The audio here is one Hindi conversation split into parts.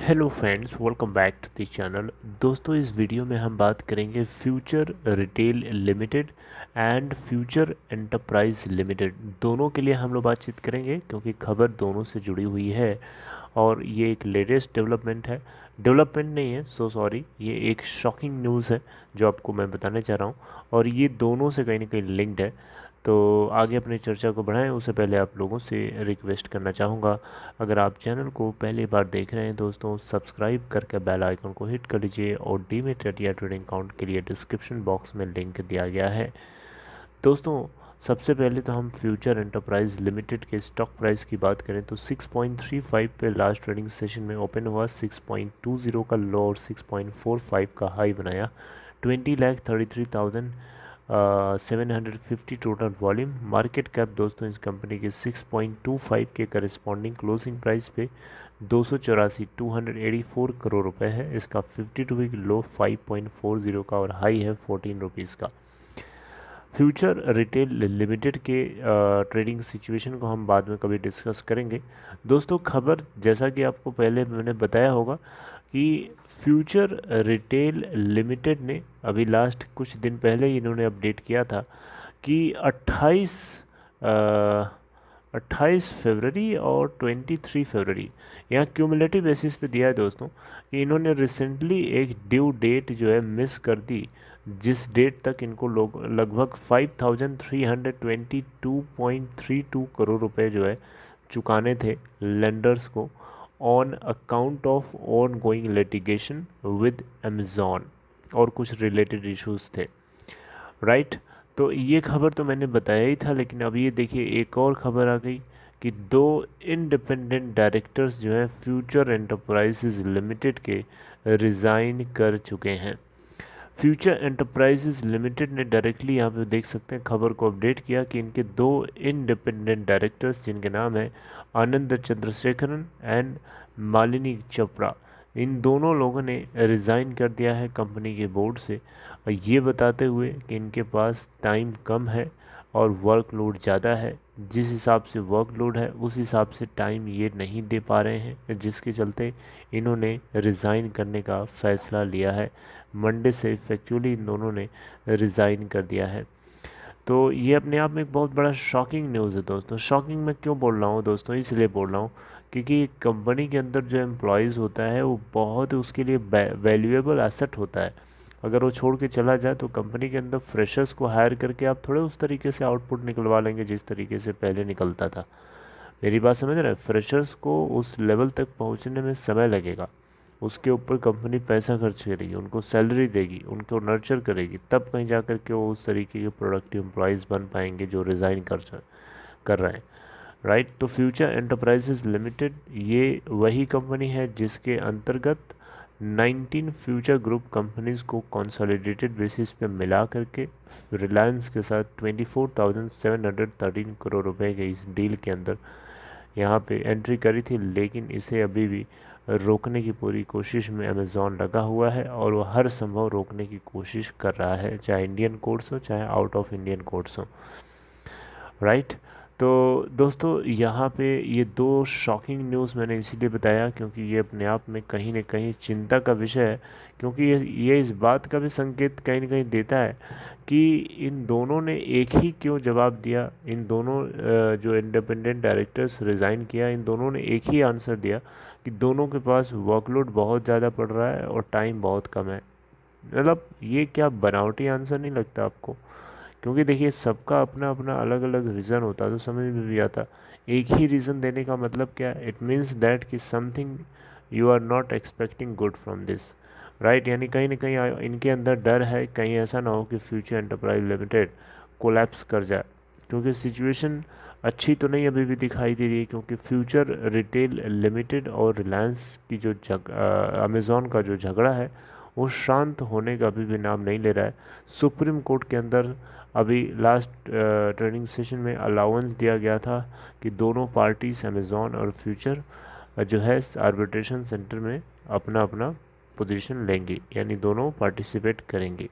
Hello friends, welcome back to the channel. दोस्तों, इस वीडियो में हम बात करेंगे future retail limited and future enterprise limited. दोनों के लिए हम लोग बातचीत करेंगे क्योंकि खबर दोनों से जुड़ी हुई है और ये एक लेटेस्ट डेवलपमेंट है। डेवलपमेंट नहीं है, सो सॉरी, ये एक शॉकिंग न्यूज़ है जो आपको मैं बताने चाह रहा हूँ और ये दोनों से कहीं ना कहीं लिंक्ड है। तो आगे अपनी चर्चा को बढ़ाएं उससे पहले आप लोगों से रिक्वेस्ट करना चाहूँगा, अगर आप चैनल को पहली बार देख रहे हैं दोस्तों, सब्सक्राइब करके बेल आइकन को हिट कर लीजिए और डीमैट या ट्रेडिंग अकाउंट के लिए डिस्क्रिप्शन बॉक्स में लिंक दिया गया है। दोस्तों, सबसे पहले तो हम फ्यूचर एंटरप्राइज लिमिटेड के स्टॉक प्राइस की बात करें तो 6.35 पे लास्ट ट्रेडिंग सेशन में ओपन हुआ, 6.20 का लो और 6.45 का हाई बनाया। 20,33,750 टोटल वॉल्यूम। मार्केट कैप दोस्तों इस कंपनी के 6.25 के करस्पॉन्डिंग क्लोजिंग प्राइस पे 284 करोड़ रुपए है। इसका 52 वीक लो 5.40 का और हाई है 14 रुपीज़ का। फ्यूचर रिटेल लिमिटेड के ट्रेडिंग सिचुएशन को हम बाद में कभी डिस्कस करेंगे। दोस्तों, खबर जैसा कि आपको पहले मैंने बताया होगा कि फ्यूचर रिटेल लिमिटेड ने अभी लास्ट कुछ दिन पहले ही इन्होंने अपडेट किया था कि 28 फरवरी और 23 फरवरी, यहाँ क्यूमुलेटिव बेसिस पे दिया है दोस्तों, कि इन्होंने रिसेंटली एक ड्यू डेट जो है मिस कर दी, जिस डेट तक इनको लोग लगभग 5,322.32 करोड़ रुपए जो है चुकाने थे लेंडर्स को on account of on going litigation with Amazon और कुछ रिलेटेड इश्यूज थे, राइट। तो ये खबर तो मैंने बताया ही था, लेकिन अब ये देखिए एक और खबर आ गई कि दो इंडिपेंडेंट डायरेक्टर्स जो हैं फ्यूचर एंटरप्राइजेज लिमिटेड के रिज़ाइन कर चुके हैं। फ्यूचर एंटरप्राइजेज लिमिटेड ने डायरेक्टली यहाँ पे देख सकते हैं खबर को अपडेट किया कि इनके दो इंडिपेंडेंट डायरेक्टर्स जिनके नाम है आनंद चंद्रशेखरन एंड मालिनी चोपड़ा, इन दोनों लोगों ने रिज़ाइन कर दिया है कंपनी के बोर्ड से, और ये बताते हुए कि इनके पास टाइम कम है और वर्कलोड ज़्यादा है। जिस हिसाब से वर्कलोड है उस हिसाब से टाइम ये नहीं दे पा रहे हैं, जिसके चलते इन्होंने रिज़ाइन करने का फ़ैसला लिया है। मंडे से इफेक्टिवली इन दोनों ने रिज़ाइन कर दिया है। तो ये अपने आप में एक बहुत बड़ा शॉकिंग न्यूज़ है दोस्तों। शॉकिंग मैं क्यों बोल रहा हूँ दोस्तों, इसलिए बोल रहा हूँ क्योंकि कंपनी के अंदर जो एम्प्लॉयज़ होता है वो बहुत उसके लिए वैल्यूएबल एसेट होता है। अगर वो छोड़ के चला जाए तो कंपनी के अंदर फ्रेशर्स को हायर करके आप थोड़े उस तरीके से आउटपुट निकलवा लेंगे जिस तरीके से पहले निकलता था। मेरी बात समझ रहे हैं? फ्रेशर्स को उस लेवल तक पहुंचने में समय लगेगा, उसके ऊपर कंपनी पैसा खर्च करेगी, उनको सैलरी देगी, उनको नर्चर करेगी, तब कहीं जा कर के वो उस तरीके के प्रोडक्टिव एम्प्लॉयज़ बन पाएंगे जो रिज़ाइन कर रहे हैं, राइट। तो फ्यूचर एंटरप्राइजेज लिमिटेड ये वही कंपनी है जिसके अंतर्गत 19 फ्यूचर ग्रुप कंपनीज़ को कंसोलिडेटेड बेसिस पे मिला करके रिलायंस के साथ 24,713 करोड़ रुपए के इस डील के अंदर यहाँ पे एंट्री करी थी, लेकिन इसे अभी भी रोकने की पूरी कोशिश में अमेज़ॉन लगा हुआ है और वो हर संभव रोकने की कोशिश कर रहा है, चाहे इंडियन कोर्ट्स हो चाहे आउट ऑफ इंडियन कोर्ट्स हो, राइट। तो दोस्तों, यहाँ पे ये दो शॉकिंग न्यूज़ मैंने इसीलिए बताया क्योंकि ये अपने आप में कहीं ना कहीं चिंता का विषय है, क्योंकि ये इस बात का भी संकेत कहीं ना कहीं देता है कि इन दोनों ने एक ही क्यों जवाब दिया। इन दोनों जो इंडिपेंडेंट डायरेक्टर्स रिज़ाइन किया, इन दोनों ने एक ही आंसर दिया कि दोनों के पास वर्कलोड बहुत ज़्यादा पड़ रहा है और टाइम बहुत कम है। मतलब ये क्या बनावटी आंसर नहीं लगता आपको? क्योंकि देखिए सबका अपना अपना अलग अलग रीज़न होता है, तो समझ में भी आता। एक ही रीज़न देने का मतलब क्या है? इट मीन्स दैट कि something you are not expecting good from this, right. यानी कहीं ना कहीं इनके अंदर डर है कहीं ऐसा ना हो कि फ्यूचर एंटरप्राइज लिमिटेड कोलैप्स कर जाए, क्योंकि सिचुएशन अच्छी तो नहीं अभी भी दिखाई दे रही है, क्योंकि फ्यूचर रिटेल लिमिटेड और रिलायंस की जो अमेज़ॉन का जो झगड़ा है वो शांत होने का अभी भी नाम नहीं ले रहा है। सुप्रीम कोर्ट के अंदर अभी लास्ट ट्रेनिंग सेशन में अलाउंस दिया गया था कि दोनों पार्टीज अमेज़ॉन और फ्यूचर जो है आर्बिट्रेशन सेंटर में अपना अपना पोजीशन लेंगी, यानी दोनों पार्टिसिपेट करेंगी,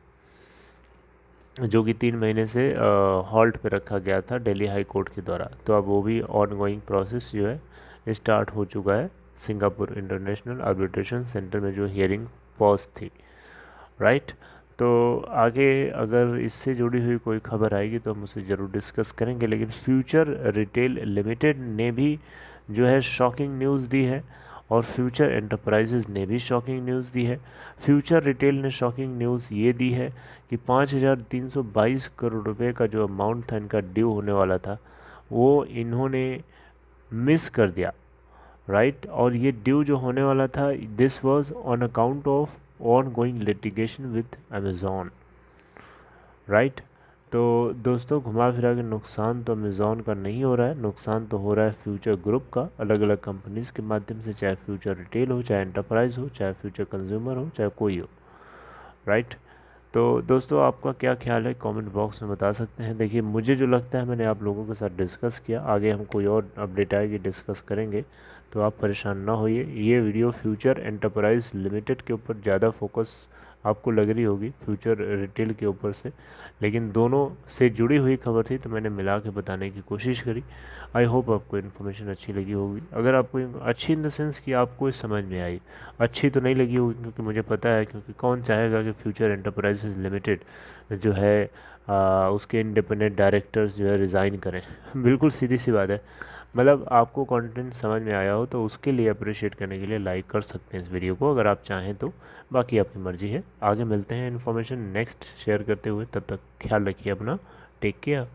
जो कि 3 महीने से हॉल्ट पे रखा गया था दिल्ली हाई कोर्ट के द्वारा। तो अब वो भी ऑन गोइंग प्रोसेस जो है स्टार्ट हो चुका है सिंगापुर इंटरनेशनल आर्बिट्रेशन सेंटर में जो हियरिंग पॉज थी, राइट। तो आगे अगर इससे जुड़ी हुई कोई खबर आएगी तो हम उसे ज़रूर डिस्कस करेंगे। लेकिन फ्यूचर रिटेल लिमिटेड ने भी जो है शॉकिंग न्यूज़ दी है और फ्यूचर एंटरप्राइजेज़ ने भी शॉकिंग न्यूज़ दी है। फ्यूचर रिटेल ने शॉकिंग न्यूज़ ये दी है कि 5,322 करोड़ रुपए का जो अमाउंट था इनका ड्यू होने वाला था वो इन्होंने मिस कर दिया, राइट। और ये ड्यू जो होने वाला था this was on account of on going litigation with Amazon, right. तो दोस्तों घुमा फिरा के नुकसान तो अमेज़ॉन का नहीं हो रहा है, नुकसान तो हो रहा है फ्यूचर ग्रुप का अलग अलग कंपनीज़ के माध्यम से, चाहे फ्यूचर रिटेल हो, चाहे एंटरप्राइज हो, चाहे फ्यूचर कंज्यूमर हो, चाहे कोई हो, राइट। तो दोस्तों आपका क्या ख्याल है कमेंट बॉक्स में बता सकते हैं। देखिए मुझे जो लगता है मैंने आप लोगों के साथ डिस्कस किया, आगे हम कोई और अपडेट आएगी डिस्कस करेंगे, तो आप परेशान ना होइए। ये वीडियो फ्यूचर एंटरप्राइज लिमिटेड के ऊपर ज़्यादा फोकस आपको लग रही होगी फ्यूचर रिटेल के ऊपर से, लेकिन दोनों से जुड़ी हुई खबर थी तो मैंने मिला के बताने की कोशिश करी। आई होप आपको इन्फॉर्मेशन अच्छी लगी होगी। अगर आपको अच्छी इन द सेंस कि आपको इस समझ में आई, अच्छी तो नहीं लगी होगी क्योंकि मुझे पता है, क्योंकि कौन चाहेगा कि फ्यूचर एंटरप्राइजेज लिमिटेड जो है उसके इंडिपेंडेंट डायरेक्टर्स जो है रिज़ाइन करें बिल्कुल सीधी सी बात है। मतलब आपको कंटेंट समझ में आया हो तो उसके लिए अप्रिशिएट करने के लिए लाइक कर सकते हैं इस वीडियो को अगर आप चाहें तो, बाकी आपकी मर्ज़ी है। आगे मिलते हैं इन्फॉर्मेशन नेक्स्ट शेयर करते हुए, तब तक ख्याल रखिए अपना, टेक केयर।